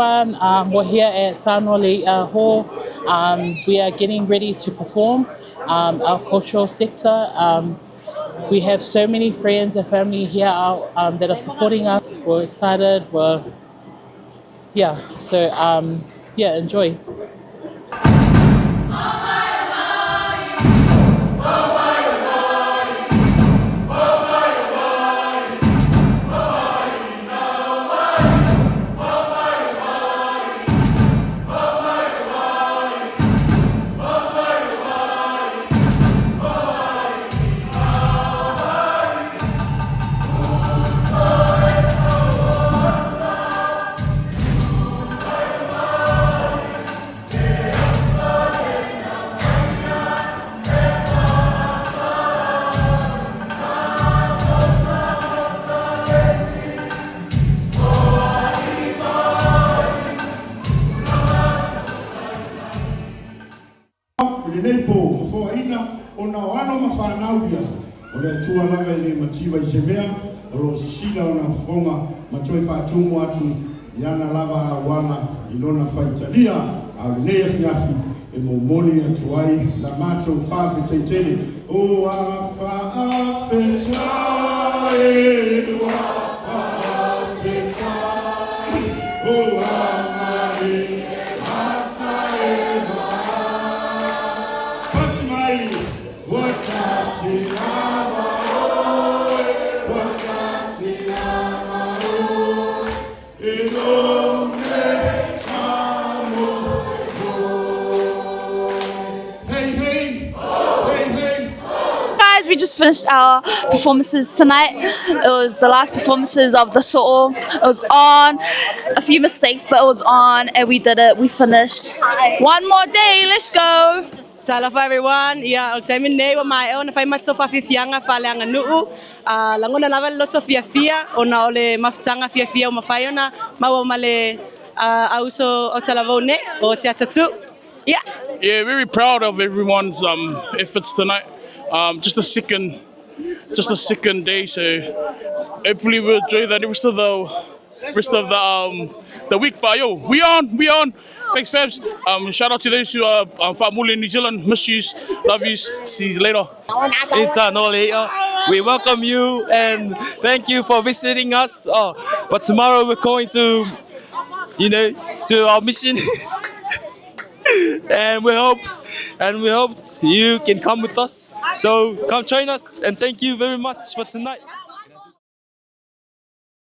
everyone. We're here at Sanoli Hall. We are getting ready to perform our cultural sector. We have so many friends and family here that are supporting us. We're excited. Enjoy. Lepo for ina ona wano mafanaudia ona tua lava ile mativa isemea ro sisila ona fonga matoi fatumu watu yana lava wana ilona faitalia aunea siafi emomoni atuai la mato fafi tetele o afa afetai o amari We just finished our performances tonight. It was the last performances of the So'o. It was on, a few mistakes, but it was on and we did it. We finished. One more day, let's go. Talofa everyone. Yeah, I'll tell me name my own. If I might so far fianga fale AGANUU. Langona lava lots of fia. Ona ole mafutanga fia o mafayona. Mawa male also otalavone or Atatu. Yeah. Yeah, very proud of everyone's efforts tonight. Just a second day, so hopefully we'll enjoy the rest of the week. But yo, we on. Thanks, Fabs. Shout out to those who are family in New Zealand. Miss yous, love yous. See you later. It's Anoli. We welcome you and thank you for visiting us. But tomorrow we're going to our mission. and we hope you can come with us. So come join us and thank you very much for tonight.